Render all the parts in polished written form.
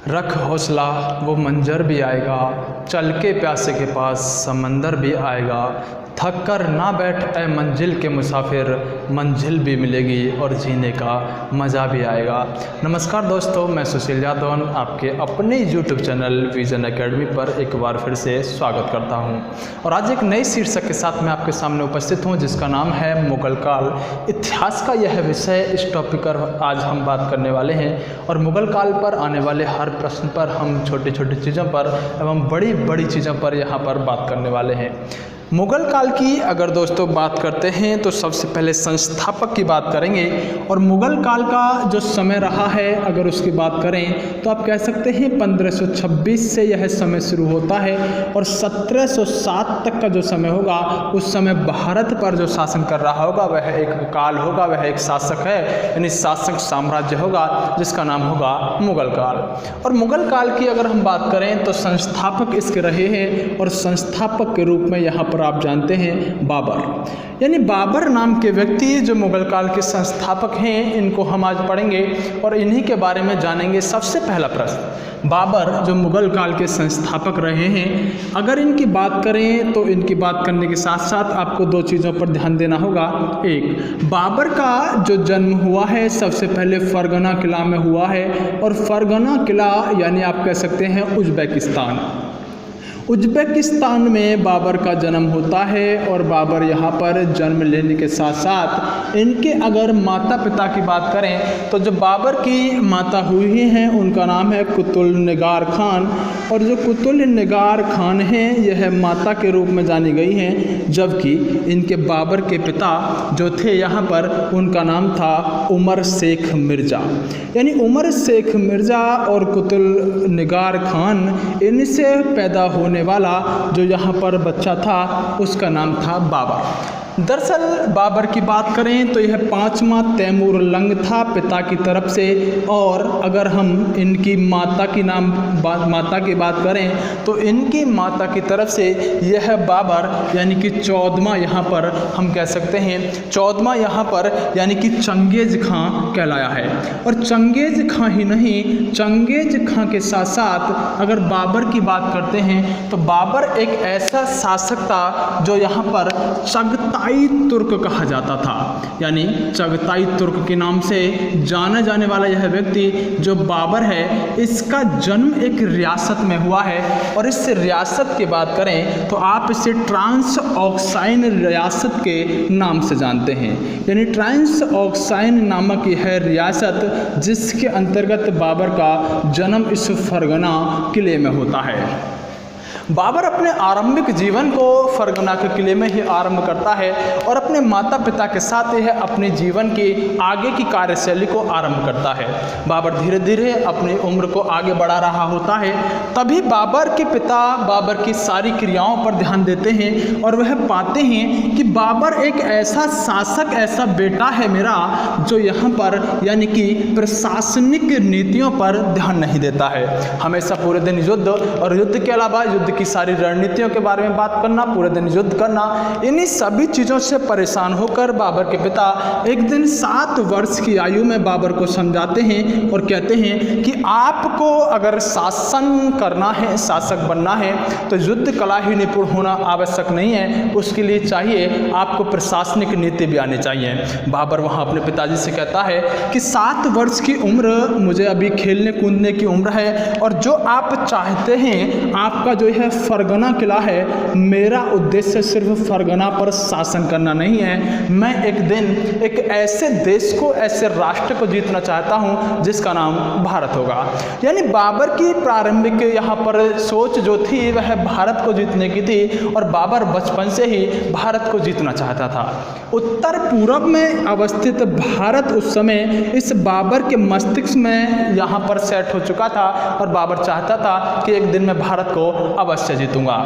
रख हौसला वो मंजर भी आएगा, चल के प्यासे के पास समंदर भी आएगा। थक कर ना बैठ ए मंजिल के मुसाफिर, मंजिल भी मिलेगी और जीने का मज़ा भी आएगा। नमस्कार दोस्तों, मैं सुशील यादव आपके अपने यूट्यूब चैनल विजन एकेडमी पर एक बार फिर से स्वागत करता हूं। और आज एक नई शीर्षक के साथ मैं आपके सामने उपस्थित हूं, जिसका नाम है मुगल काल। इतिहास का यह विषय, इस टॉपिक पर आज हम बात करने वाले हैं। और मुगल काल पर आने वाले हर प्रश्न पर हम छोटी छोटी चीज़ों पर एवं बड़ी बड़ी चीज़ों पर यहाँ पर बात करने वाले हैं। मुगल काल की अगर दोस्तों बात करते हैं तो सबसे पहले संस्थापक की बात करेंगे। और मुगल काल का जो समय रहा है, अगर उसकी बात करें तो आप कह सकते हैं 1526 से यह समय शुरू होता है और 1707 तक का जो समय होगा, उस समय भारत पर जो शासन कर रहा होगा वह एक काल होगा, वह एक शासक है, यानी शासक साम्राज्य होगा जिसका नाम होगा मुगल काल। और मुगल काल की अगर हम बात करें तो संस्थापक इसके रहे हैं, और संस्थापक के रूप में यहाँ पर आप जानते हैं बाबर, यानी बाबर नाम के व्यक्ति जो मुगल काल के संस्थापक हैं, इनको हम आज पढ़ेंगे और इन्हीं के बारे में जानेंगे। सबसे पहला प्रश्न, बाबर जो मुगल काल के संस्थापक रहे हैं, अगर इनकी बात करें तो इनकी बात करने के साथ साथ आपको दो चीज़ों पर ध्यान देना होगा। एक, बाबर का जो जन्म हुआ है सबसे पहले फरगना किला में हुआ है, और फरगना किला यानी आप कह सकते हैं उज्बेकिस्तान में बाबर का जन्म होता है। और बाबर यहाँ पर जन्म लेने के साथ साथ इनके अगर माता पिता की बात करें तो जो बाबर की माता हुई हैं उनका नाम है कुतुल निगार खान। और जो कुतुल निगार खान हैं यह माता के रूप में जानी गई हैं, जबकि इनके बाबर के पिता जो थे यहाँ पर उनका नाम था उमर शेख मिर्ज़ा। यानी उमर शेख मिर्ज़ा और कुतुल निगार खान, इनसे पैदा होने वाला जो यहाँ पर बच्चा था उसका नाम था बाबर। दरअसल बाबर की बात करें तो यह 5वां तैमूर लंग था पिता की तरफ से। और अगर हम इनकी माता की बात करें तो इनकी माता की तरफ से यह बाबर यानी कि 14वां यहाँ पर हम कह सकते हैं, 14वां यहाँ पर यानी कि चंगेज खां कहलाया है। और चंगेज खां ही नहीं, चंगेज खां के साथ साथ अगर बाबर की बात करते हैं तो बाबर एक ऐसा शासक था जो यहाँ पर चगताई तुर्क कहा जाता था। यानी चगताई तुर्क के नाम से जाना जाने वाला यह व्यक्ति जो बाबर है, इसका जन्म एक रियासत में हुआ है। और इस रियासत की बात करें तो आप इसे ट्रांस ऑक्साइन रियासत के नाम से जानते हैं। यानी ट्रांस ऑक्साइन नामक यह रियासत जिसके अंतर्गत बाबर का जन्म इस फरगना किले में होता है। बाबर अपने आरंभिक जीवन को फरगना के किले में ही आरंभ करता है और अपने माता पिता के साथ यह अपने जीवन की आगे की कार्यशैली को आरंभ करता है। बाबर धीरे धीरे अपनी उम्र को आगे बढ़ा रहा होता है, तभी बाबर के पिता बाबर की सारी क्रियाओं पर ध्यान देते हैं और वह पाते हैं कि बाबर एक ऐसा शासक, ऐसा बेटा है मेरा जो यहाँ पर यानी कि प्रशासनिक नीतियों पर ध्यान नहीं देता है। हमेशा पूरे दिन युद्ध और युद्ध के अलावा युद्ध की सारी रणनीतियों के बारे में बात करना, पूरे दिन युद्ध करना, इन्हीं सभी चीज़ों से परेशान होकर बाबर के पिता एक दिन 7 वर्ष की आयु में बाबर को समझाते हैं और कहते हैं कि आपको अगर शासन करना है, शासक बनना है तो युद्ध कला ही निपुण होना आवश्यक नहीं है, उसके लिए चाहिए आपको प्रशासनिक नीति भी आनी चाहिए। बाबर वहाँ अपने पिताजी से कहता है कि 7 वर्ष की उम्र, मुझे अभी खेलने कूदने की उम्र है, और जो आप चाहते हैं, आपका जो है फरगना किला है, मेरा उद्देश्य सिर्फ फरगना पर शासन करना नहीं है। मैं एक दिन एक ऐसे देश को, ऐसे राष्ट्र को जीतना चाहता हूं जिसका नाम भारत होगा। यानी बाबर की प्रारंभिक यहाँ पर सोच जो थी वह भारत को जीतने की थी, और बाबर बचपन से ही भारत को जीतना चाहता था। उत्तर पूर्व में अवस्थित भारत उस समय इस बाबर के मस्तिष्क में यहाँ पर सेट हो चुका था, और बाबर चाहता था कि एक दिन मैं भारत को अवश्य जीतूंगा।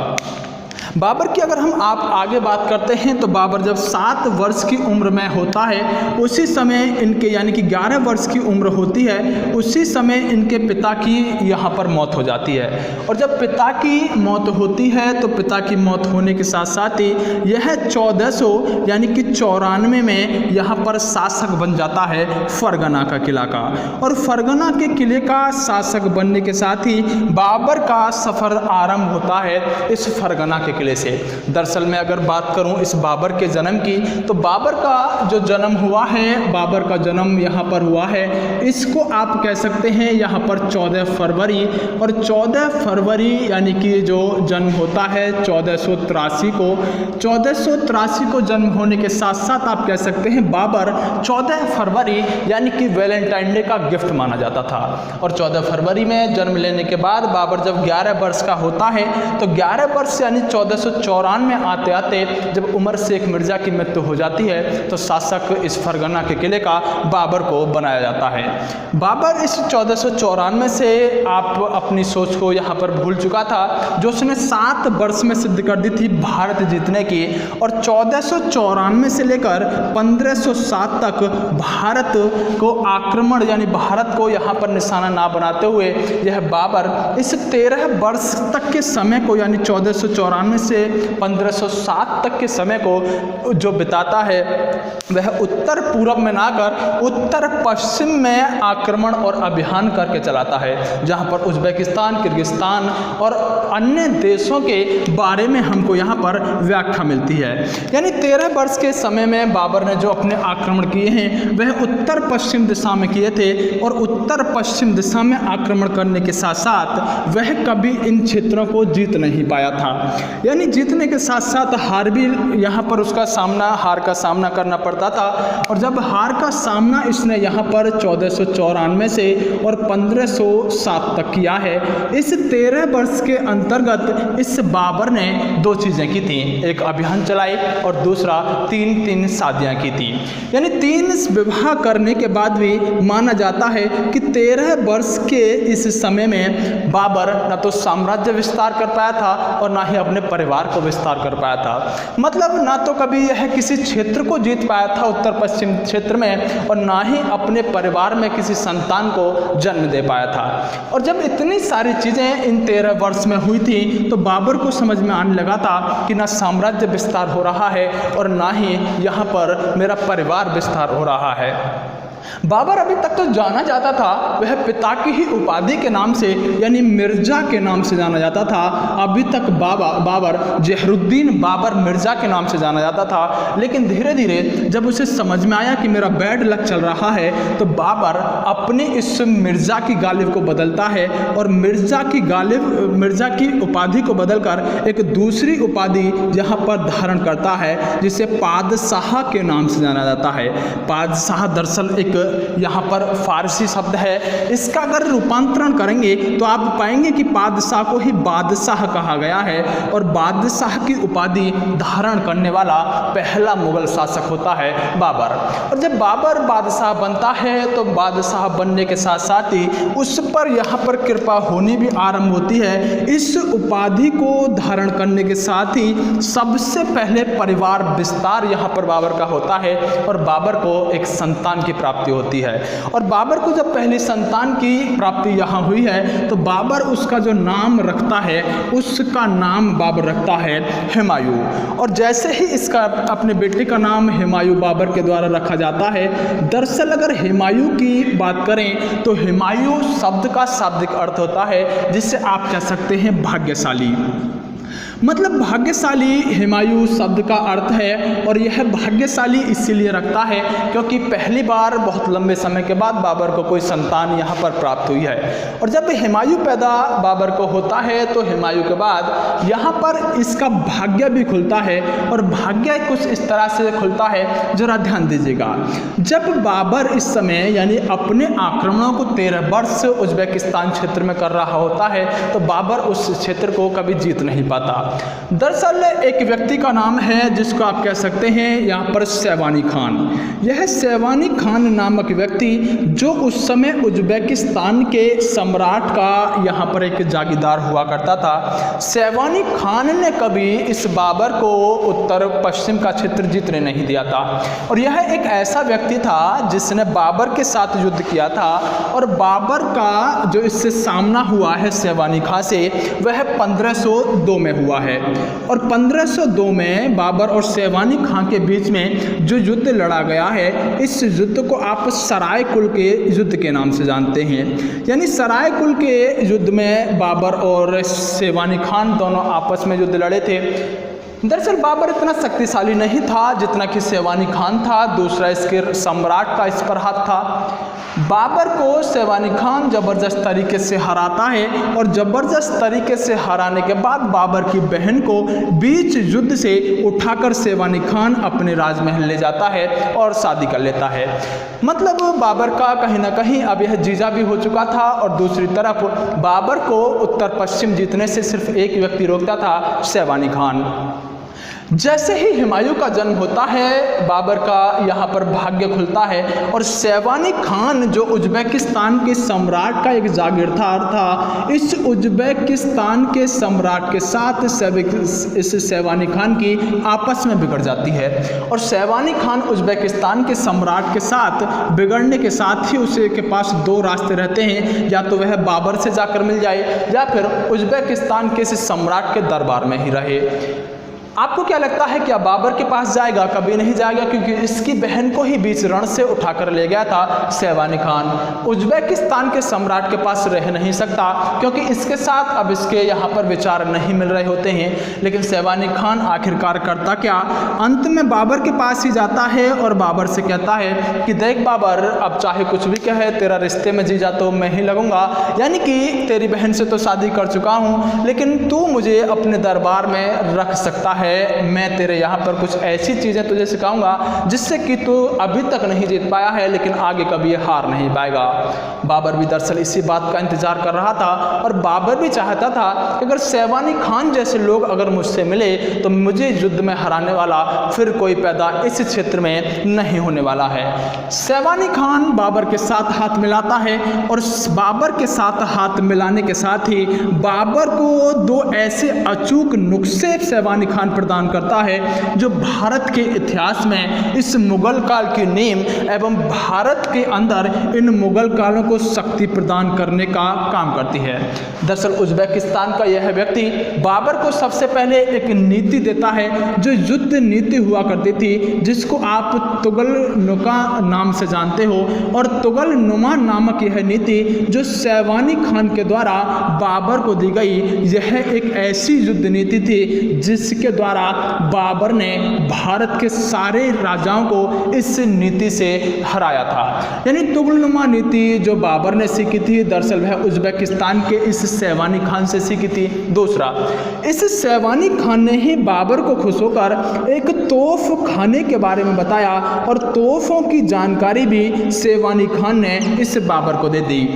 बाबर की अगर हम आप आगे बात करते हैं तो बाबर जब 7 वर्ष की उम्र में होता है उसी समय इनके यानी कि 11 वर्ष की उम्र होती है, उसी समय इनके पिता की यहाँ पर मौत हो जाती है। और जब पिता की मौत होती है तो पिता की मौत होने के साथ साथ ही यह 1400 यानी कि 94 में यहाँ पर शासक बन जाता है फरगना का किला का। और फरगना के किले का शासक बनने के साथ ही बाबर का सफ़र आरंभ होता है इस फरगना के किले से। दरअसल मैं अगर बात करूं इस बाबर के जन्म की तो बाबर का जो जन्म हुआ है, बाबर का जन्म यहाँ पर हुआ है, इसको आप कह सकते हैं यहाँ पर 14 फरवरी। और 14 फरवरी यानी कि जो जन्म होता है 1483 को, 1483 को जन्म होने के साथ साथ आप कह सकते हैं बाबर 14 फरवरी यानी कि वैलेंटाइन डे का गिफ्ट माना जाता था। और 14 फरवरी में जन्म लेने के बाद बाबर जब 11 वर्ष का होता है तो 11 वर्ष यानी 1494 में आते आते जब उमर शेख मिर्ज़ा की मृत्यु हो जाती है तो शासक इस फरगना के किले का बाबर को बनाया जाता है। बाबर इस 1494 से आप अपनी सोच को यहाँ पर भूल चुका था जो उसने 7 वर्ष में सिद्ध कर दी थी भारत जीतने की। और 1494 से लेकर 1507 तक भारत को आक्रमण यानी भारत को यहाँ पर निशाना ना बनाते हुए यह बाबर इस 13 वर्ष तक के समय को यानी 1494 से 1507 तक के समय को जो बिताता है वह उत्तर पूर्व में ना कर उत्तर पश्चिम में आक्रमण और अभियान करके चलाता है, जहाँ पर उज्बेकिस्तान, किर्गिस्तान और अन्य देशों के बारे में हमको यहाँ पर व्याख्या मिलती है। यानी 13 वर्ष के समय में बाबर ने जो अपने आक्रमण किए हैं वह उत्तर पश्चिम दिशा में किए थे। और उत्तर पश्चिम दिशा में आक्रमण करने के साथ साथ वह कभी इन क्षेत्रों को जीत नहीं पाया था। यानी जीतने के साथ साथ हार भी यहाँ पर उसका हार का सामना करना पड़ता था। और जब हार का सामना इसने यहाँ पर 1494 से और 1507 तक किया है, इस 13 वर्ष के अंतर्गत इस बाबर ने 2 चीज़ें की थी, एक अभियान चलाई और दूसरा 3 शादियाँ की थी। यानी 3 विवाह करने के बाद भी माना जाता है कि 13 वर्ष के इस समय में बाबर न तो साम्राज्य विस्तार कर पाया था और ना ही अपने परिवार को विस्तार कर पाया था। मतलब ना तो कभी यह किसी क्षेत्र को जीत पाया था उत्तर पश्चिम क्षेत्र में और ना ही अपने परिवार में किसी संतान को जन्म दे पाया था। और जब इतनी सारी चीज़ें इन 13 वर्ष में हुई थी तो बाबर को समझ में आने लगा था कि ना साम्राज्य विस्तार हो रहा है और ना ही यहाँ पर मेरा परिवार विस्तार हो रहा है। बाबर अभी तक तो जाना जाता था वह पिता की ही उपाधि के नाम से यानी मिर्ज़ा के नाम से जाना जाता था। अभी तक बाबर जहरुद्दीन बाबर मिर्ज़ा के नाम से जाना जाता था। लेकिन धीरे धीरे जब उसे समझ में आया कि मेरा बैड लक चल रहा है तो बाबर अपने इस मिर्ज़ा की गालिब को बदलता है और मिर्ज़ा की उपाधि को बदलकर एक दूसरी उपाधि यहाँ पर धारण करता है जिसे पादशाह के नाम से जाना जाता है। पादशाह दरअसल एक यहाँ पर फारसी शब्द है, इसका अगर रूपांतरण करेंगे तो आप पाएंगे कि बादशाह को ही बादशाह कहा गया है और बादशाह की उपाधि धारण करने वाला पहला मुगल शासक होता है बाबर। और जब बाबर बादशाह बनता है तो बादशाह बनने के साथ साथ ही उस पर यहाँ पर कृपा होनी भी आरंभ होती है। इस उपाधि को धारण करने के साथ ही सबसे पहले परिवार विस्तार यहाँ पर बाबर का होता है और बाबर को एक संतान की प्राप्ति होती है। और बाबर को जब पहली संतान की प्राप्ति यहाँ हुई है तो बाबर उसका जो नाम रखता है उसका नाम बाबर रखता है हुमायूं। और जैसे ही इसका अपने बेटे का नाम हुमायूं बाबर के द्वारा रखा जाता है, दरअसल अगर हुमायूं की बात करें तो हुमायूं शब्द का शाब्दिक अर्थ होता है जिससे आप कह सकते हैं भाग्यशाली। मतलब भाग्यशाली हुमायूं शब्द का अर्थ है और यह भाग्यशाली इसीलिए रखता है क्योंकि पहली बार बहुत लंबे समय के बाद बाबर को कोई संतान यहाँ पर प्राप्त हुई है। और जब हुमायूं पैदा बाबर को होता है तो हुमायूं के बाद यहाँ पर इसका भाग्य भी खुलता है और भाग्य कुछ इस तरह से खुलता है, जरा ध्यान दीजिएगा। जब बाबर इस समय यानी अपने आक्रमणों को 13 वर्ष उज्बेकिस्तान क्षेत्र में कर रहा होता है तो बाबर उस क्षेत्र को कभी जीत नहीं पाता। दरअसल एक व्यक्ति का नाम है जिसको आप कह सकते हैं यहाँ पर सैवानी खान। यह सैवानी खान नामक व्यक्ति जो उस समय उज्बेकिस्तान के सम्राट का यहाँ पर एक जागीरदार हुआ करता था, सैवानी खान ने कभी इस बाबर को उत्तर पश्चिम का क्षेत्र जीतने नहीं दिया था। और यह एक ऐसा व्यक्ति था जिसने बाबर के साथ युद्ध किया था, और बाबर का जो इससे सामना हुआ है सैवानी खां से वह 1502 में हुआ है। और 1502 में बाबर और सैवानी खां के बीच में जो युद्ध लड़ा गया है, इस युद्ध को आप सराय कुल के युद्ध के नाम से जानते हैं। यानी सराय कुल के युद्ध में बाबर और सैवानी खान दोनों आपस में युद्ध लड़े थे। दरअसल बाबर इतना शक्तिशाली नहीं था जितना कि सैवानी खान था। दूसरा, इसके सम्राट का इस पर हाथ था। बाबर को सैवानी खान ज़बरदस्त तरीके से हराता है, और ज़बरदस्त तरीके से हराने के बाद बाबर की बहन को बीच युद्ध से उठाकर सैवानी खान अपने राजमहल ले जाता है और शादी कर लेता है। मतलब बाबर का कहीं ना कहीं अब यह जीजा भी हो चुका था, और दूसरी तरफ बाबर को उत्तर पश्चिम जीतने से सिर्फ एक व्यक्ति रोकता था, सैवानी खान। जैसे ही हुमायूं का जन्म होता है, बाबर का यहाँ पर भाग्य खुलता है, और सैवानी खान जो उज्बेकिस्तान के सम्राट का एक जागीरदार था, इस उज्बेकिस्तान के सम्राट के साथ इस सैवानी खान की आपस में बिगड़ जाती है। और सैवानी खान उज्बेकिस्तान के सम्राट के साथ बिगड़ने के साथ ही उसे के पास दो रास्ते रहते हैं, या तो वह बाबर से जाकर मिल जाए या फिर उज्बेकिस्तान के इस सम्राट के दरबार में ही रहे। आपको क्या लगता है क्या बाबर के पास जाएगा? कभी नहीं जाएगा, क्योंकि इसकी बहन को ही बीच रण से उठाकर ले गया था सैवानी खान। उज्बेकिस्तान के सम्राट के पास रह नहीं सकता, क्योंकि इसके साथ अब इसके यहाँ पर विचार नहीं मिल रहे होते हैं। लेकिन सैवानी खान आखिरकार करता क्या, अंत में बाबर के पास ही जाता है और बाबर से कहता है कि देख बाबर, अब चाहे कुछ भी कहे, तेरा रिश्ते में जीजा तो मैं ही लगूंगा। यानी कि तेरी बहन से तो शादी कर चुका हूँ, लेकिन तू मुझे अपने दरबार में रख सकता है। मैं तेरे यहाँ पर कुछ ऐसी चीज़ें तुझे सिखाऊंगा जिससे कि तू अभी तक नहीं जीत पाया है, लेकिन आगे कभी हार नहीं पाएगा। बाबर भी दरअसल इसी बात का इंतजार कर रहा था, और बाबर भी चाहता था कि अगर सैवानी खान जैसे लोग अगर मुझसे मिले तो मुझे युद्ध में हराने वाला फिर कोई पैदा इस क्षेत्र में नहीं होने वाला है। सैवानी खान बाबर के साथ हाथ मिलाता है, और बाबर के साथ हाथ मिलाने के साथ ही बाबर को दो ऐसे अचूक नुस्खे सैवानी खान प्रदान करता है जो भारत के इतिहास में इस मुगल काल की नींव एवं भारत के अंदर इन मुगल कालों को शक्ति प्रदान करने का काम करती है। दरअसल उज्बेकिस्तान का यह व्यक्ति बाबर को सबसे पहले एक नीति देता है जो युद्ध नीति हुआ करती थी, जिसको आप तुगलनुमा नाम से जानते हो। और तुगलनुमा नामक यह नीति जो सैवानी खान के द्वारा बाबर को दी गई, यह एक ऐसी युद्ध नीति थी जिसके द्वारा बाबर ने भारत के सारे राजाओं को इस नीति से हराया था। यानी तुगलनुमा नीति जो बाबर ने सीखी थी, दरअसल वह उज्बेकिस्तान के इस सैवानी खान से सीखी थी। दूसरा, इस सैवानी खान ने ही बाबर को खुश होकर एक तोफ खाने के बारे में बताया, और तोफों की जानकारी भी सैवानी खान ने इस बाबर को दे दी।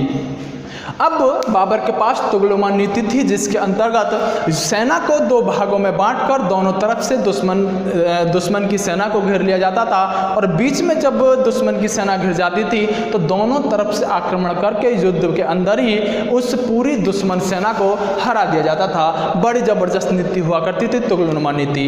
अब बाबर के पास तुगलनुमा नीति थी, जिसके अंतर्गत सेना को दो भागों में बांटकर दोनों तरफ से दुश्मन की सेना को घेर लिया जाता था, और बीच में जब दुश्मन की सेना घिर जाती थी तो दोनों तरफ से आक्रमण करके युद्ध के अंदर ही उस पूरी दुश्मन सेना को हरा दिया जाता था। बड़ी ज़बरदस्त नीति हुआ करती थी तुगलनुमा नीति।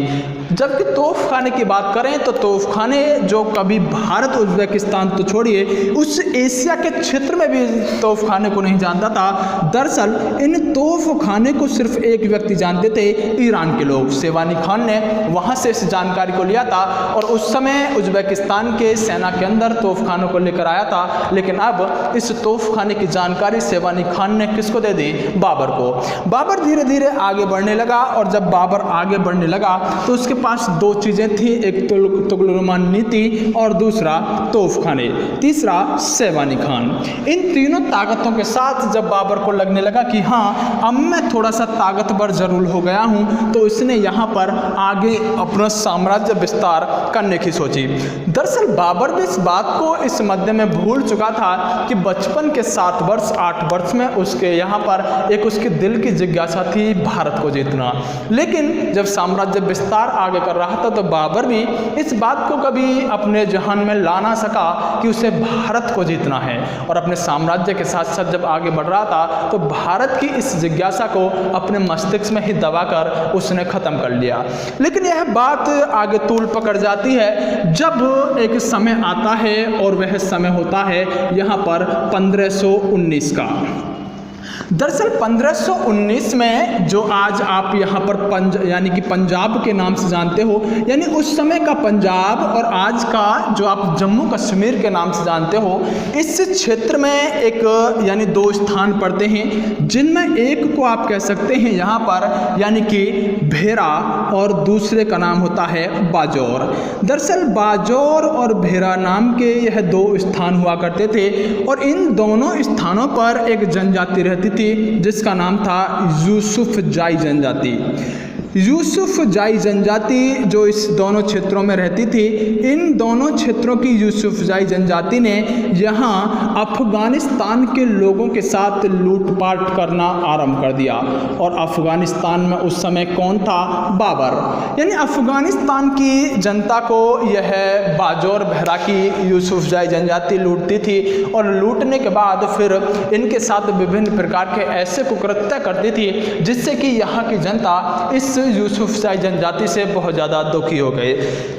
जबकि तोफ खाने की बात करें तो तोफ खाने जो कभी भारत उज्बेकिस्तान तो छोड़िए, उस एशिया के क्षेत्र में भी तोफ खाने को नहीं जानता था। दरअसल इन तोफ खाने को सिर्फ एक व्यक्ति जानते थे, ईरान के लोग। सैवानी खान ने वहां से इस जानकारी को लिया था, और उस समय उज्बेकिस्तान के सेना के अंदर तोफ खानों को लेकर आया था। लेकिन अब इस तोफ खाने की जानकारी सैवानी खान ने किसको दे दी? बाबर को। बाबर धीरे धीरे आगे बढ़ने लगा, और जब बाबर आगे बढ़ने लगा तो उसके पास दो चीजें थी, एक तुगलनुमा नीति और दूसरा तोफ खाने, तीसरा सैवानी खान। इन तीनों ताकतों के साथ जब बाबर को लगने लगा कि हाँ अब मैं थोड़ा सा ताकतवर जरूर हो गया हूँ, तो इसने यहाँ पर आगे अपना साम्राज्य विस्तार करने की सोची। दरअसल बाबर भी इस बात को इस मध्य में भूल चुका था कि बचपन के 7 वर्ष 8 वर्ष में उसके यहाँ पर एक उसके दिल की जिज्ञासा थी भारत को जीतना। लेकिन जब साम्राज्य विस्तार आगे कर रहा था तो बाबर भी इस बात को कभी अपने जहन में ला ना सका कि उसे भारत को जीतना है, और अपने साम्राज्य के साथ साथ जब आगे बढ़ रहा था तो भारत की इस जिज्ञासा को अपने मस्तिष्क में ही दबाकर उसने खत्म कर लिया। लेकिन यह बात आगे तूल पकड़ जाती है जब एक समय आता है, और वह समय होता है यहाँ पर 1519 का। दरअसल 1519 में जो आज आप यहाँ पर यानी कि पंजाब के नाम से जानते हो, यानी उस समय का पंजाब और आज का जो आप जम्मू कश्मीर के नाम से जानते हो, इस क्षेत्र में एक यानी 2 स्थान पड़ते हैं, जिनमें एक को आप कह सकते हैं यहाँ पर यानी कि भेरा, और दूसरे का नाम होता है बाजौर। दरअसल बाजौर और भेरा नाम के यह 2 स्थान हुआ करते थे, और इन दोनों स्थानों पर एक जनजाति रहती थी जिसका नाम था यूसुफजाई जनजाति। यूसुफजाई जनजाति जो इस दोनों क्षेत्रों में रहती थी, इन दोनों क्षेत्रों की यूसुफजाई जनजाति ने यहाँ अफगानिस्तान के लोगों के साथ लूटपाट करना आरंभ कर दिया। और अफगानिस्तान में उस समय कौन था? बाबर। यानी अफगानिस्तान की जनता को यह बाजौर भेरा की यूसुफजाई जनजाति लूटती थी, और लूटने के बाद फिर इनके साथ विभिन्न प्रकार के ऐसे कुकृत्य करती थी जिससे कि यहाँ की जनता इस यूसुफजाई जनजाति से बहुत ज़्यादा दुखी हो गए।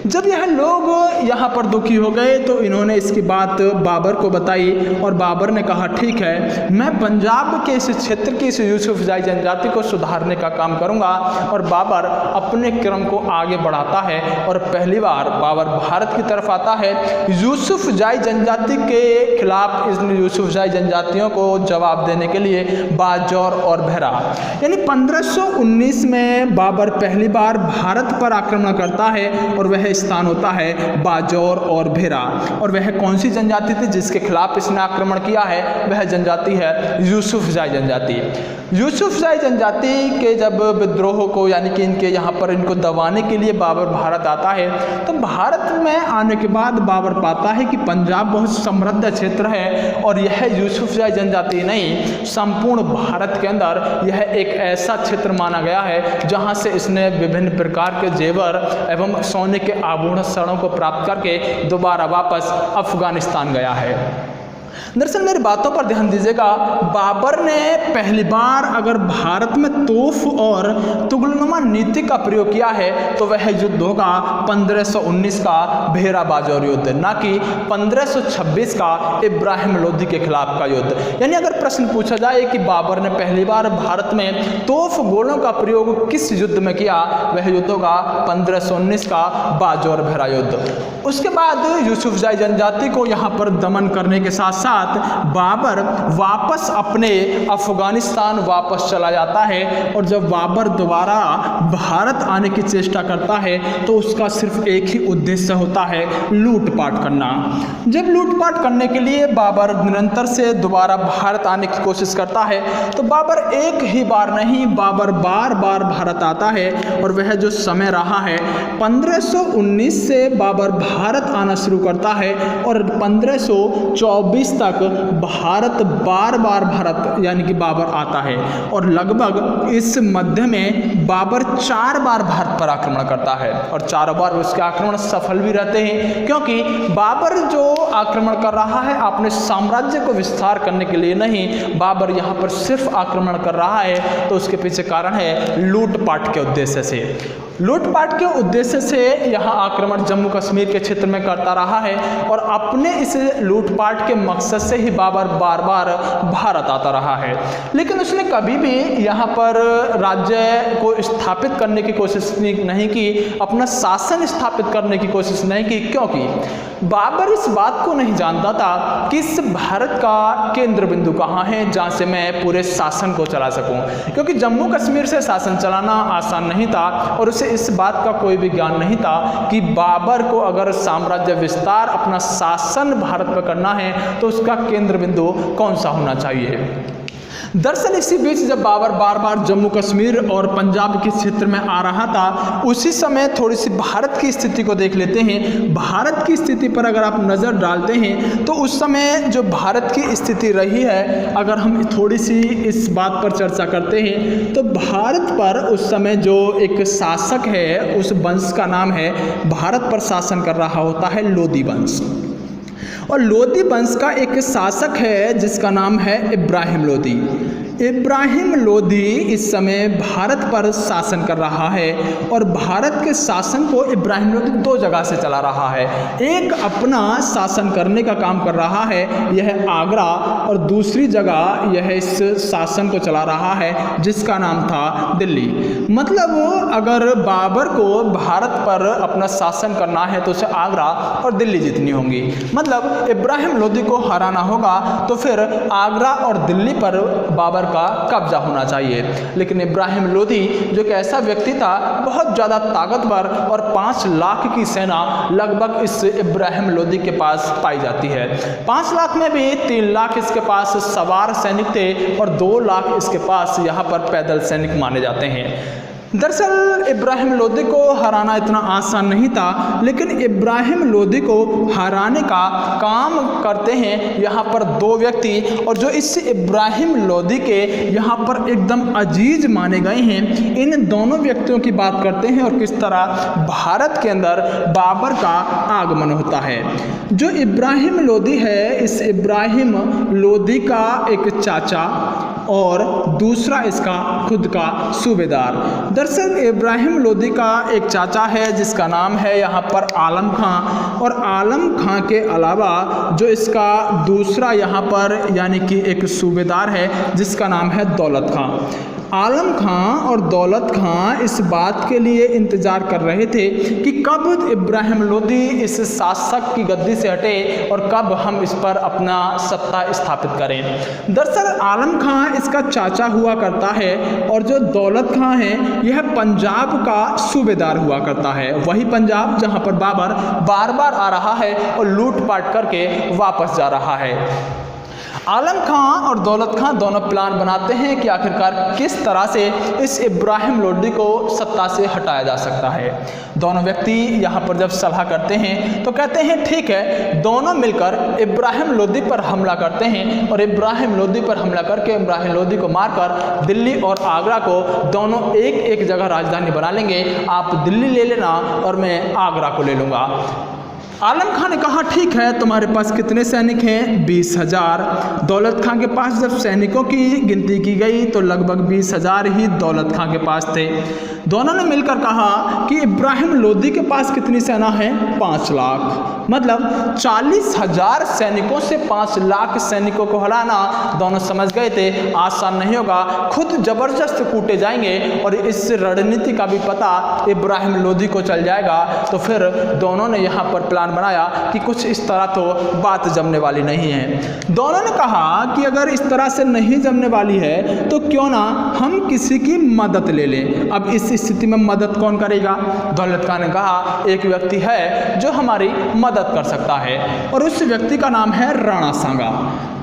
जब यह लोग यहाँ पर दुखी हो गए तो इन्होंने इसकी बात बाबर को बताई, और बाबर ने कहा ठीक है, मैं पंजाब के इस क्षेत्र की इस यूसुफजाई जनजाति को सुधारने का काम करूँगा। और बाबर अपने क्रम को आगे बढ़ाता है, और पहली बार बाबर भारत की तरफ आता है यूसुफजाई जनजाति के खिलाफ इन यूसुफजाई जनजातियों को जवाब देने के लिए बाजौर और भेरा। यानी 1519 में बाबर पहली बार भारत पर आक्रमण करता है, और वह स्थान होता है बाजौर और भेरा। और वह कौन सी जनजाति थी जिसके खिलाफ इसने आक्रमण किया है? वह जनजाति है यूसुफजाई जनजाति। यूसुफजाई जनजाति के जब विद्रोह को यानी कि इनके यहाँ पर इनको दबाने के लिए बाबर भारत आता है, तो भारत में आने के बाद बाबर पाता है कि पंजाब बहुत समृद्ध क्षेत्र है, और यह यूसुफजाई जनजाति नहीं, संपूर्ण भारत के अंदर यह एक ऐसा क्षेत्र माना गया है जहाँ से इसने विभिन्न प्रकार के जेवर एवं सोने के आभूषणों को प्राप्त करके दोबारा वापस अफगानिस्तान गया है। दरअसल मेरी बातों पर ध्यान दीजिएगा, बाबर ने पहली बार अगर भारत में तोफ और तुगलनुमा नीति का प्रयोग किया है तो वह युद्ध होगा 1519 का भेरा बाजौर युद्ध, ना कि 1526 का इब्राहिम लोधी के खिलाफ का युद्ध। यानी अगर प्रश्न पूछा जाए कि बाबर ने पहली बार भारत में तोफ गोलों का प्रयोग किस युद्ध में किया, वह युद्ध होगा 1519 का बाजौर भेरा युद्ध। उसके बाद यूसुफजाई जनजाति को यहाँ पर दमन करने के साथ साथ बाबर वापस अपने अफगानिस्तान वापस चला जाता है, और जब बाबर दोबारा भारत आने की चेष्टा करता है तो उसका सिर्फ एक ही उद्देश्य होता है, लूटपाट करना। जब लूटपाट करने के लिए बाबर निरंतर से दोबारा भारत आने की कोशिश करता है तो बाबर एक ही बार नहीं, बाबर बार बार भारत आता है, और वह जो समय रहा है 1519 से बाबर भारत आना शुरू करता है, और 1524 तक भारत बार बार भारत यानी कि बाबर आता है, और लगभग इस मध्य में बाबर 4 बार भारत पर आक्रमण करता है, और 4 बार उसके आक्रमण सफल भी रहते हैं, क्योंकि बाबर जो आक्रमण कर रहा है अपने साम्राज्य को विस्तार करने के लिए नहीं, बाबर यहाँ पर सिर्फ आक्रमण कर रहा है तो उसके पीछे कारण है लूटपाट के उद्देश्य से। लूटपाट के उद्देश्य से यहाँ आक्रमण जम्मू कश्मीर के क्षेत्र में करता रहा है, और अपने इस लूटपाट के मकसद से ही बाबर बार बार भारत आता रहा है। लेकिन उसने कभी भी यहाँ पर राज्य को स्थापित करने की कोशिश नहीं की, अपना शासन स्थापित करने की कोशिश नहीं की, क्योंकि बाबर इस बात को नहीं जानता था कि इस भारत का केंद्र बिंदु कहाँ है जहाँ से मैं पूरे शासन को चला सकूँ, क्योंकि जम्मू कश्मीर से शासन चलाना आसान नहीं था, और उसे इस बात का कोई भी ज्ञान नहीं था कि बाबर को अगर साम्राज्य विस्तार अपना शासन भारत पर करना है तो उसका केंद्र बिंदु कौन सा होना चाहिए। दरअसल इसी बीच जब बाबर बार बार जम्मू कश्मीर और पंजाब के क्षेत्र में आ रहा था, उसी समय थोड़ी सी भारत की स्थिति को देख लेते हैं। भारत की स्थिति पर अगर आप नज़र डालते हैं तो उस समय जो भारत की स्थिति रही है, अगर हम थोड़ी सी इस बात पर चर्चा करते हैं तो भारत पर उस समय जो एक शासक है, उस वंश का नाम है, भारत पर शासन कर रहा होता है लोदी वंश। और लोदी वंश का एक शासक है जिसका नाम है इब्राहिम लोदी। इब्राहिम लोदी इस समय भारत पर शासन कर रहा है और भारत के शासन को इब्राहिम लोदी दो जगह से चला रहा है। एक अपना शासन करने का काम कर रहा है, यह आगरा, और दूसरी जगह यह इस शासन को चला रहा है जिसका नाम था दिल्ली। मतलब अगर बाबर को भारत पर अपना शासन करना है तो उसे आगरा और दिल्ली जीतनी होंगी। मतलब इब्राहिम लोदी को हराना होगा तो फिर आगरा और दिल्ली पर बाबर का कब्जा होना चाहिए। लेकिन इब्राहिम लोदी जो एक ऐसा व्यक्ति था, बहुत ज़्यादा ताकतवर, और 5 लाख की सेना लगभग इस इब्राहिम लोदी के पास पाई जाती है। 5 लाख में भी 3 लाख इसके पास सवार सैनिक थे और 2 लाख इसके पास यहाँ पर पैदल सैनिक माने जाते हैं। दरअसल इब्राहिम लोदी को हराना इतना आसान नहीं था, लेकिन इब्राहिम लोदी को हराने का काम करते हैं यहाँ पर 2 व्यक्ति, और जो इस इब्राहिम लोदी के यहाँ पर एकदम अजीज माने गए हैं। इन दोनों व्यक्तियों की बात करते हैं और किस तरह भारत के अंदर बाबर का आगमन होता है। जो इब्राहिम लोदी है, इस इब्राहिम लोदी का एक चाचा और दूसरा इसका खुद का सूबेदार। दरअसल इब्राहिम लोदी का एक चाचा है जिसका नाम है यहाँ पर आलम खां, और आलम खां के अलावा जो इसका दूसरा यहाँ पर यानी कि एक सूबेदार है जिसका नाम है दौलत खां। आलम खां और दौलत खां इस बात के लिए इंतज़ार कर रहे थे कि कब इब्राहिम लोदी इस शासक की गद्दी से हटे और कब हम इस पर अपना सत्ता स्थापित करें। दरअसल आलम खां इसका चाचा हुआ करता है और जो दौलत खां है यह पंजाब का सूबेदार हुआ करता है। वही पंजाब जहां पर बाबर बार बार आ रहा है और लूटपाट करके वापस जा रहा है। आलम खां और दौलत खां दोनों प्लान बनाते हैं कि आखिरकार किस तरह से इस इब्राहिम लोदी को सत्ता से हटाया जा सकता है। दोनों व्यक्ति यहाँ पर जब सलाह करते हैं तो कहते हैं ठीक है, दोनों मिलकर इब्राहिम लोदी पर हमला करते हैं और इब्राहिम लोदी पर हमला करके इब्राहिम लोदी को मारकर दिल्ली और आगरा को दोनों एक जगह राजधानी बना लेंगे। आप दिल्ली ले लेना और मैं आगरा को ले लूँगा। आलम खां ने कहा ठीक है, तुम्हारे पास कितने सैनिक हैं? 20,000। दौलत खां के पास जब सैनिकों की गिनती की गई तो लगभग 20,000 ही दौलत खां के पास थे। दोनों ने मिलकर कहा कि इब्राहिम लोदी के पास कितनी सेना है? 5 लाख। मतलब 40,000 सैनिकों से 5 लाख सैनिकों को हराना दोनों समझ गए थे आसान नहीं होगा, खुद जबरदस्त कूटे जाएंगे और इस रणनीति का भी पता इब्राहिम लोदी को चल जाएगा। तो फिर दोनों ने यहाँ पर प्लान बनाया कि कुछ इस तरह तो बात जमने वाली नहीं है। दोनों ने कहा कि अगर इस तरह से नहीं जमने वाली है तो क्यों ना हम किसी की मदद ले लें। अब इस स्थिति में मदद कौन करेगा? दौलत खां ने कहा एक व्यक्ति है जो हमारी मदद कर सकता है और उस व्यक्ति का नाम है राणा सांगा।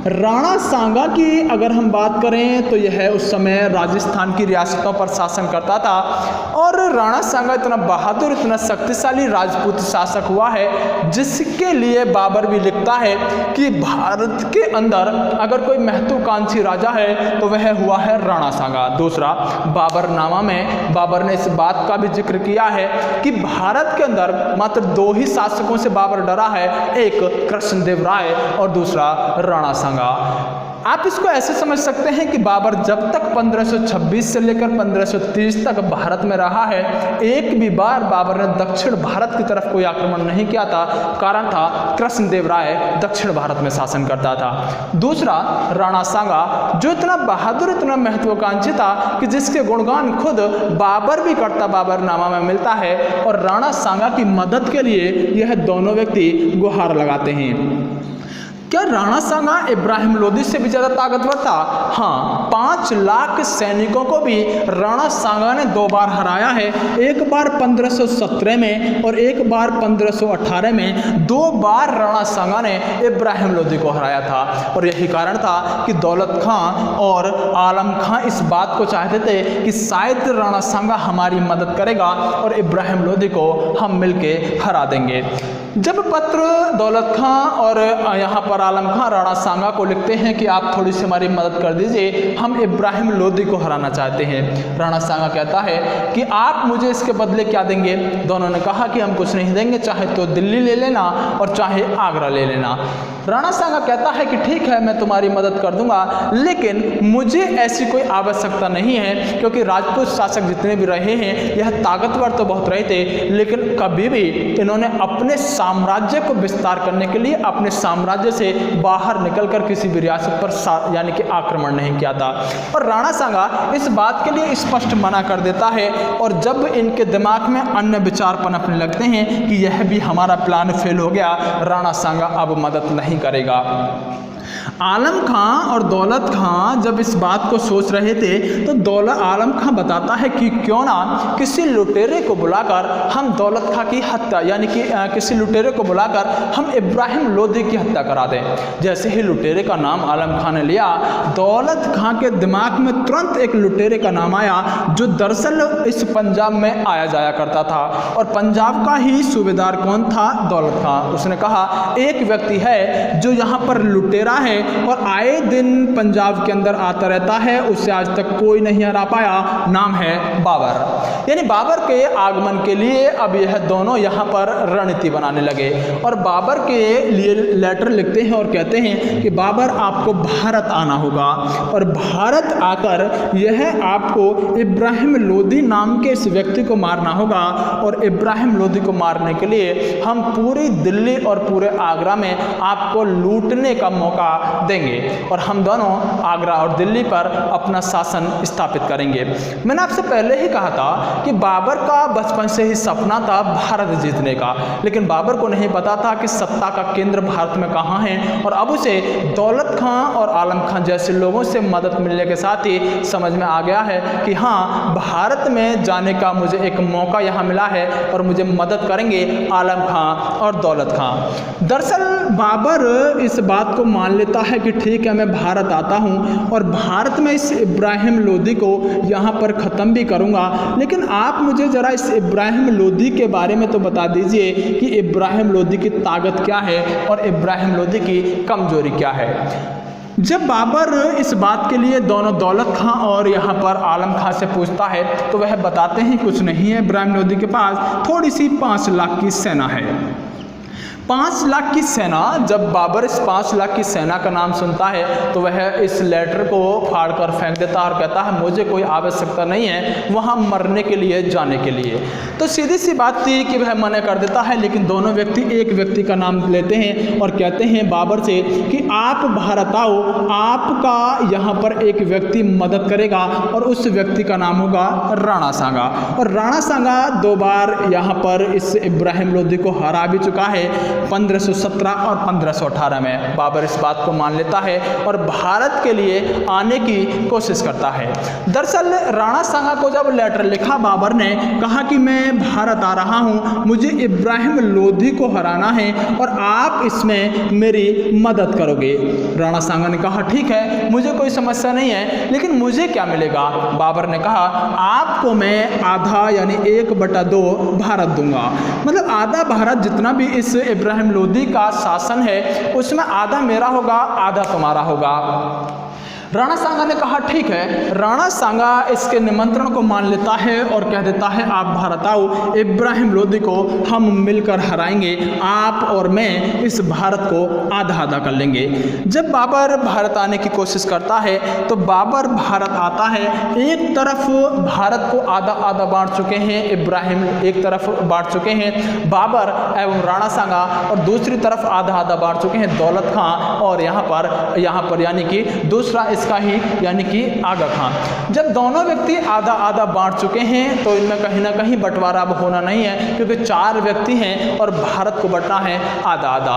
राणा सांगा की अगर हम बात करें तो यह उस समय राजस्थान की रियासतों पर शासन करता था और राणा सांगा इतना बहादुर, इतना शक्तिशाली राजपूत शासक हुआ है जिसके लिए बाबर भी लिखता है कि भारत के अंदर अगर कोई महत्वाकांक्षी राजा है तो वह हुआ है राणा सांगा। दूसरा, बाबरनामा में बाबर ने इस बात का भी जिक्र किया है कि भारत के अंदर मात्र 2 ही शासकों से बाबर डरा है, एक कृष्णदेव राय और दूसरा राणा सांगा। आप इसको ऐसे समझ सकते हैं कि बाबर जब तक 1526 से लेकर 1530 तक भारत में रहा है, एक भी बार बाबर ने दक्षिण भारत की तरफ कोई आक्रमण नहीं किया था। कारण था कृष्णदेव राय दक्षिण भारत में शासन करता था। दूसरा, राणा सांगा जो इतना बहादुर, इतना महत्वाकांक्षी था कि जिसके गुणगान खुद बाबर भी करता बाबरनामा में मिलता है, और राणा सांगा की मदद के लिए यह दोनों व्यक्ति गुहार लगाते हैं। क्या राणा सांगा इब्राहिम लोदी से भी ज़्यादा ताकतवर था? हाँ, 5 लाख सैनिकों को भी राणा सांगा ने 2 बार हराया है, एक बार 1517 में और एक बार 1518 में। 2 बार राणा सांगा ने इब्राहिम लोदी को हराया था और यही कारण था कि दौलत खां और आलम खां इस बात को चाहते थे कि शायद राणा सांगा हमारी मदद करेगा और इब्राहिम लोदी को हम मिलके हरा देंगे। जब पत्र दौलत खां और यहाँ पर आलम खां राणा सांगा को लिखते हैं कि आप थोड़ी सी हमारी मदद कर दीजिए, हम इब्राहिम लोदी को हराना चाहते हैं। राणा सांगा कहता है कि आप मुझे इसके बदले क्या देंगे? दोनों ने कहा कि हम कुछ नहीं देंगे, चाहे तो दिल्ली ले लेना और चाहे आगरा ले लेना। राणा सांगा कहता है कि ठीक है, मैं तुम्हारी मदद कर दूंगा, लेकिन मुझे ऐसी कोई आवश्यकता नहीं है, क्योंकि राजपूत शासक जितने भी रहे हैं यह ताकतवर तो बहुत रहे थे, लेकिन कभी भी इन्होंने अपने साम्राज्य को विस्तार करने के लिए अपने साम्राज्य से बाहर निकलकर किसी भी रियासत पर यानी कि आक्रमण नहीं किया था। और राणा सांगा इस बात के लिए स्पष्ट मना कर देता है। और जब इनके दिमाग में अन्य विचार पनपने लगते हैं कि यह भी हमारा प्लान फेल हो गया, राणा सांगा अब मदद नहीं करेगा। आलम खां और दौलत खां जब इस बात को सोच रहे थे तो आलम खां बताता है कि क्यों ना किसी लुटेरे को बुलाकर हम दौलत खां की हत्या यानी कि किसी लुटेरे को बुलाकर हम इब्राहिम लोदी की हत्या करा दें। जैसे ही लुटेरे का नाम आलम खां ने लिया, दौलत खां के दिमाग में तुरंत एक लुटेरे का नाम आया जो दरअसल इस पंजाब में आया जाया करता था। और पंजाब का ही सूबेदार कौन था? दौलत खां। उसने कहा एक व्यक्ति है जो यहाँ पर लुटेरा है और आए दिन पंजाब के अंदर आता रहता है, उससे आज तक कोई नहीं हरा पाया, नाम है बाबर। यानी बाबर के आगमन के लिए अब यह दोनों यहाँ पर रणनीति बनाने लगे और बाबर के लिए लेटर लिखते हैं और कहते हैं कि बाबर आपको भारत आना होगा और भारत आकर यह आपको इब्राहिम लोदी नाम के इस व्यक्ति को मारना होगा। और इब्राहिम लोदी को मारने के लिए हम पूरी दिल्ली और पूरे आगरा में आपको लूटने का मौका देंगे और हम दोनों आगरा और दिल्ली पर अपना शासन स्थापित करेंगे। मैंने आपसे पहले ही कहा था कि बाबर का बचपन से ही सपना था भारत जीतने का, लेकिन बाबर को नहीं पता था कि सत्ता का केंद्र भारत में कहाँ है। और अब उसे दौलत खां और आलम खां जैसे लोगों से मदद मिलने के साथ ही समझ में आ गया है कि हाँ, भारत में जाने का मुझे एक मौका यहाँ मिला है और मुझे मदद करेंगे आलम खां और दौलत खां। दरअसल बाबर इस बात को मान लेता है कि ठीक है, मैं भारत आता हूँ और भारत में इस इब्राहिम लोदी को यहाँ पर ख़त्म भी करूँगा, लेकिन आप मुझे ज़रा इस इब्राहिम लोदी के बारे में तो बता दीजिए कि इब्राहिम लोदी की ताकत क्या है और इब्राहिम लोदी की कमजोरी क्या है। जब बाबर इस बात के लिए दोनों दौलत खां और यहाँ पर आलम खां से पूछता है तो वह बताते हैं कुछ नहीं है, इब्राहिम लोदी के पास थोड़ी सी 5 लाख की सेना है। 5 लाख की सेना। जब बाबर इस 5 लाख की सेना का नाम सुनता है तो वह इस लेटर को फाड़कर फेंक देता है और कहता है मुझे कोई आवश्यकता नहीं है वहाँ मरने के लिए जाने के लिए। तो सीधी सी बात थी कि वह मना कर देता है, लेकिन दोनों व्यक्ति एक व्यक्ति का नाम लेते हैं और कहते हैं बाबर से कि आप भारत आओ, आपका यहाँ पर एक व्यक्ति मदद करेगा और उस व्यक्ति का नाम होगा राणा सांगा। और राणा सांगा 2 बार यहाँ पर इस इब्राहिम लोदी को हरा भी चुका है, 1517 और 1518 में। बाबर इस बात को मान लेता है और भारत के लिए आने की कोशिश करता है। दरअसल राणा सांगा को जब लेटर लिखा बाबर ने, कहा कि मैं भारत आ रहा हूँ, मुझे इब्राहिम लोदी को हराना है और आप इसमें मेरी मदद करोगे। राणा सांगा ने कहा ठीक है, मुझे कोई समस्या नहीं है, लेकिन मुझे क्या मिलेगा? बाबर ने कहा आपको मैं आधा यानी 1/2 भारत दूंगा, मतलब आधा भारत जितना भी इस इब्राहिम लोदी का शासन है उसमें आधा मेरा होगा, आधा तुम्हारा होगा। राणा सांगा ने कहा ठीक है। राणा सांगा इसके निमंत्रण को मान लेता है और कह देता है आप भारत आओ, इब्राहिम लोदी को हम मिलकर हराएंगे, आप और मैं इस भारत को आधा आधा कर लेंगे। जब बाबर भारत आने की कोशिश करता है तो बाबर भारत आता है, एक तरफ भारत को आधा आधा बांट चुके हैं इब्राहिम, एक तरफ बांट चुके हैं बाबर एवं राणा सांगा और दूसरी तरफ आधा आधा बांट चुके हैं दौलत खां और यहाँ पर यानी कि दूसरा इसका ही यानी कि आगा खां। जब दोनों व्यक्ति आधा आधा बांट चुके हैं तो इनमें कहीं ना कहीं बंटवारा अब होना नहीं है, क्योंकि 4 व्यक्ति हैं और भारत को बंटना है आधा आधा।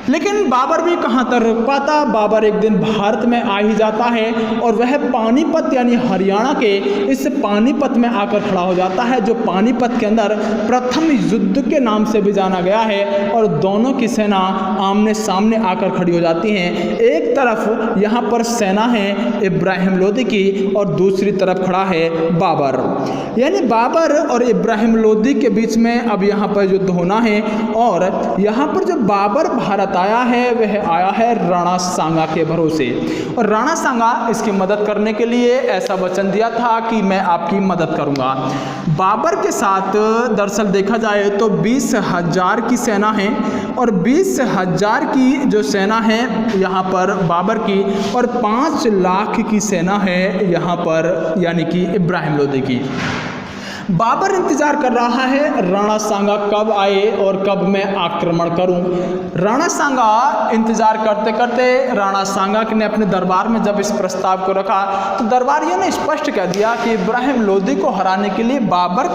लेकिन बाबर भी कहाँ तक रुक पाता। बाबर एक दिन भारत में आ ही जाता है और वह पानीपत यानी हरियाणा के इस पानीपत में आकर खड़ा हो जाता है, जो पानीपत के अंदर प्रथम युद्ध के नाम से भी जाना गया है। और दोनों की सेना आमने सामने आकर खड़ी हो जाती हैं। एक तरफ यहाँ पर सेना है इब्राहिम लोदी की और दूसरी तरफ खड़ा है बाबर। यानी बाबर और इब्राहिम लोदी के बीच में अब यहाँ पर युद्ध होना है। और यहाँ पर जो बाबर भारत आया है वह आया है राणा सांगा के भरोसे। और राणा सांगा इसकी मदद करने के लिए ऐसा वचन दिया था कि मैं आपकी मदद करूंगा। बाबर के साथ दरअसल देखा जाए तो 20,000 की सेना है और 20,000 की जो सेना है यहाँ पर बाबर की और 5 लाख की सेना है यहाँ पर यानी कि इब्राहिम लोदी की। बाबर इंतजार कर रहा है राणा सांगा कब आए और कब मैं आक्रमण करूं। राणा सांगा इंतजार करते करते राणा सांगा ने अपने दरबार में जब इस प्रस्ताव को रखा तो दरबारियों ने स्पष्ट कह दिया कि इब्राहिम लोदी को हराने के लिए बाबर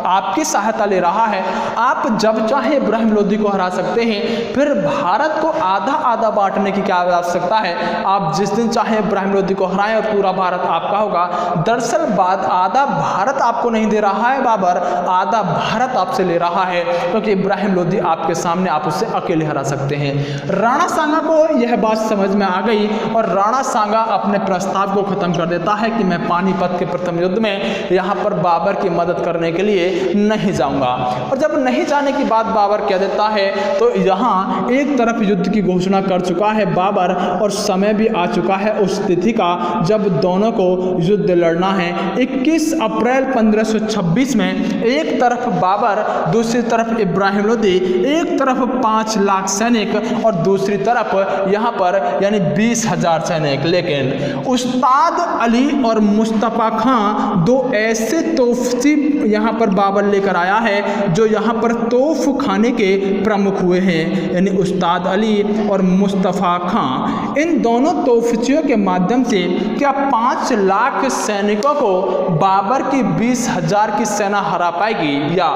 आपकी सहायता ले रहा है। आप जब चाहे इब्राहिम लोदी को हरा सकते हैं, फिर भारत को आधा आधा बांटने की क्या आवश्यकता है। आप जिस दिन चाहे इब्राहिम लोदी को हराएं और पूरा भारत आपका होगा। दरअसल बात आधा भारत आपको नहीं दे रहा है बाबर, आधा भारत आपसे ले रहा है, क्योंकि इब्राहिम लोदी आपके सामने आप उससे अकेले हरा सकते हैं। राणा सांगा को यह बात समझ में आ गई और राणा सांगा अपने प्रस्ताव को खत्म कर देता है कि मैं पानीपत के प्रथम युद्ध में यहाँ पर बाबर की मदद करने के लिए नहीं जाऊंगा। और जब नहीं जाने की बात बाबर कह देता है तो यहाँ एक तरफ युद्ध की घोषणा कर चुका है बाबर और समय भी आ चुका है उस तिथि का जब दोनों को युद्ध लड़ना है। 21 अप्रैल 1526 में एक तरफ बाबर, दूसरी तरफ इब्राहिम लोदी, एक तरफ 5 लाख सैनिक और दूसरी तरफ यहाँ पर यानी 20,000 सैनिक। लेकिन उस्ताद अली और मुस्तफ़ा खां दो ऐसे तोफची यहाँ पर बाबर लेकर आया है जो यहाँ पर तोफ खाने के प्रमुख हुए हैं, यानी उस्ताद अली और मुस्तफ़ा खां। इन दोनों तोफचियों के माध्यम से क्या 5 लाख सैनिकों को बाबर की 20,000 की सेना हरा पाएगी या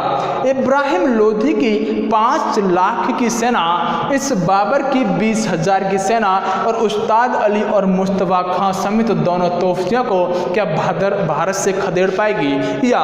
इब्राहिम लोदी की 5 लाख की सेना इस बाबर की 20,000 की सेना और उस्ताद अली और मुस्तफ़ा खां समेत दोनों तोफचियों को क्या भारत से खदेड़ पाएगी। या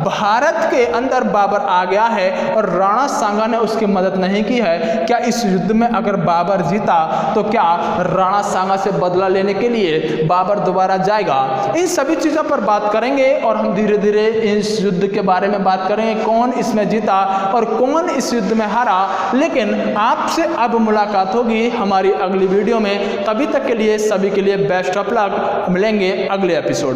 भारत के अंदर बाबर आ गया है और राणा सांगा ने उसकी मदद नहीं की है। क्या इस युद्ध में अगर बाबर जीता तो क्या राणा सांगा से बदला लेने के लिए बाबर दोबारा जाएगा। इन सभी चीज़ों पर बात करेंगे और हम धीरे धीरे इस युद्ध के बारे में बात करेंगे, कौन इसमें जीता और कौन इस युद्ध में हारा। लेकिन आपसे अब मुलाकात होगी हमारी अगली वीडियो में। तभी तक के लिए सभी के लिए बेस्ट ऑफ लक। मिलेंगे अगले एपिसोड।